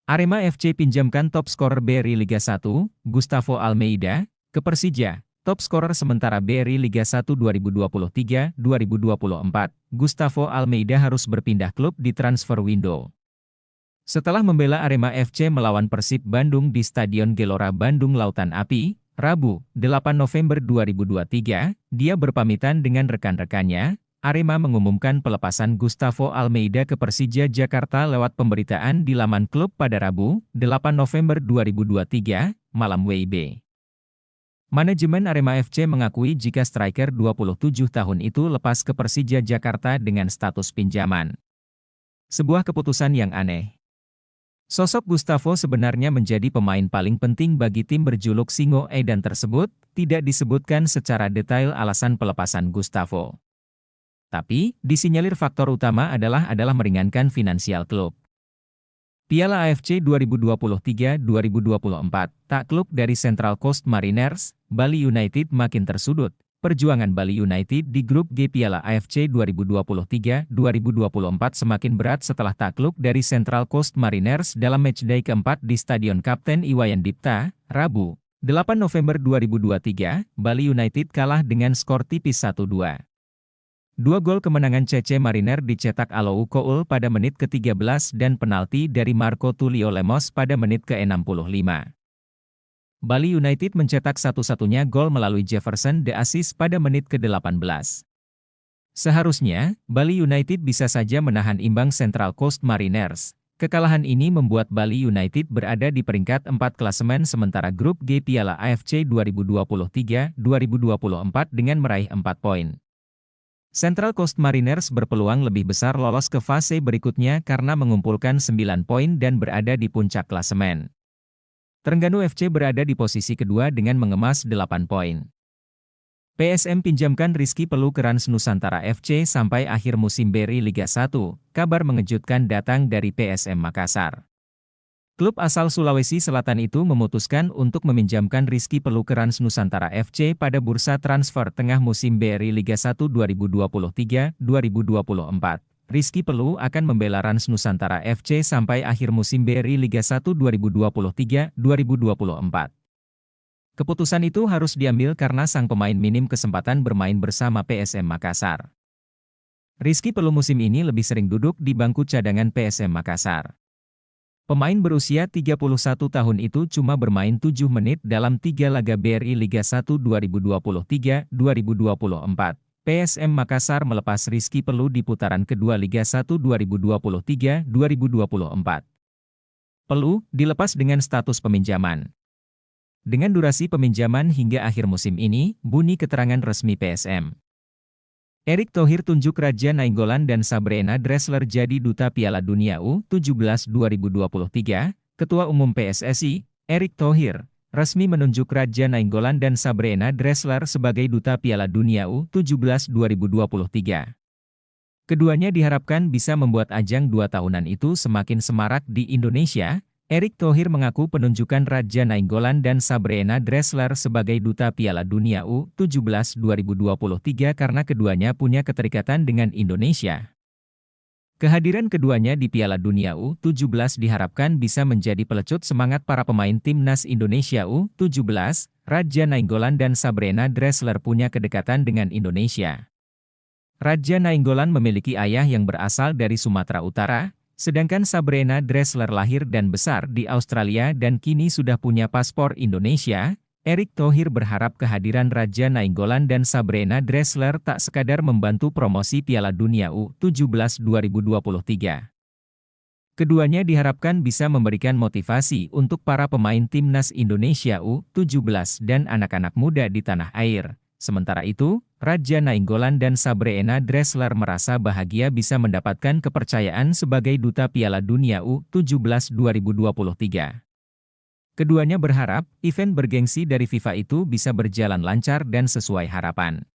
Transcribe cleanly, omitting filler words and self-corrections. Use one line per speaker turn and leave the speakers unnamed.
Arema FC pinjamkan top skorer BRI Liga 1, Gustavo Almeida, ke Persija. Top skorer sementara BRI Liga 1 2023-2024, Gustavo Almeida harus berpindah klub di transfer window. Setelah membela Arema FC melawan Persib Bandung di Stadion Gelora Bandung Lautan Api, Rabu, 8 November 2023, dia berpamitan dengan rekan-rekannya. Arema mengumumkan pelepasan Gustavo Almeida ke Persija Jakarta lewat pemberitaan di laman klub pada Rabu, 8 November 2023, malam WIB. Manajemen Arema FC mengakui jika striker 27 tahun itu lepas ke Persija Jakarta dengan status pinjaman. Sebuah keputusan yang aneh. Sosok Gustavo sebenarnya menjadi pemain paling penting bagi tim berjuluk Singo Edan tersebut, tidak disebutkan secara detail alasan pelepasan Gustavo. Tapi, disinyalir faktor utama adalah meringankan finansial klub. Piala AFC 2023-2024, tak klub dari Central Coast Mariners, Bali United makin tersudut. Perjuangan Bali United di grup G Piala AFC 2023-2024 semakin berat setelah takluk dari Central Coast Mariners dalam matchday keempat di Stadion Kapten Iwayan Dipta, Rabu, 8 November 2023, Bali United kalah dengan skor tipis 1-2. Dua gol kemenangan CC Mariner dicetak Alou Koul pada menit ke-13 dan penalti dari Marco Tulio Lemos pada menit ke-65. Bali United mencetak satu-satunya gol melalui Jefferson De Aziz pada menit ke-18. Seharusnya, Bali United bisa saja menahan imbang Central Coast Mariners. Kekalahan ini membuat Bali United berada di peringkat 4 klasemen sementara grup G Piala AFC 2023-2024 dengan meraih 4 poin. Central Coast Mariners berpeluang lebih besar lolos ke fase berikutnya karena mengumpulkan 9 poin dan berada di puncak klasemen. Terengganu FC berada di posisi kedua dengan mengemas 8 poin. PSM pinjamkan Rizky Pelou ke Rans Nusantara FC sampai akhir musim BRI Liga 1, kabar mengejutkan datang dari PSM Makassar. Klub asal Sulawesi Selatan itu memutuskan untuk meminjamkan Rizky Pelou ke Rans Nusantara FC pada bursa transfer tengah musim BRI Liga 1 2023-2024. Rizky Pelou akan membela Rans Nusantara FC sampai akhir musim BRI Liga 1 2023-2024. Keputusan itu harus diambil karena sang pemain minim kesempatan bermain bersama PSM Makassar. Rizky Pelou musim ini lebih sering duduk di bangku cadangan PSM Makassar. Pemain berusia 31 tahun itu cuma bermain 7 menit dalam 3 laga BRI Liga 1 2023-2024. PSM Makassar melepas Rizky Pelou di putaran kedua Liga 1 2023-2024. Pelou dilepas dengan status peminjaman. Dengan durasi peminjaman hingga akhir musim ini, bunyi keterangan resmi PSM. Erick Thohir tunjuk Raja Nainggolan dan Sabrina Dressler jadi Duta Piala Dunia U17 2023, Ketua Umum PSSI, Erick Thohir, resmi menunjuk Raja Nainggolan dan Sabrina Dressler sebagai Duta Piala Dunia U17 2023. Keduanya diharapkan bisa membuat ajang 2 tahunan itu semakin semarak di Indonesia. Erick Thohir mengaku penunjukan Raja Nainggolan dan Sabrina Dressler sebagai Duta Piala Dunia U17 2023 karena keduanya punya keterikatan dengan Indonesia. Kehadiran keduanya di Piala Dunia U17 diharapkan bisa menjadi pelecut semangat para pemain timnas Indonesia U17. Raja Nainggolan dan Sabrina Dressler punya kedekatan dengan Indonesia. Raja Nainggolan memiliki ayah yang berasal dari Sumatera Utara, sedangkan Sabrina Dressler lahir dan besar di Australia dan kini sudah punya paspor Indonesia. Erick Thohir berharap kehadiran Raja Nainggolan dan Sabrina Dressler tak sekadar membantu promosi Piala Dunia U17 2023. Keduanya diharapkan bisa memberikan motivasi untuk para pemain timnas Indonesia U17 dan anak-anak muda di tanah air. Sementara itu, Raja Nainggolan dan Sabrina Dressler merasa bahagia bisa mendapatkan kepercayaan sebagai Duta Piala Dunia U17 2023. Keduanya berharap, event bergengsi dari FIFA itu bisa berjalan lancar dan sesuai harapan.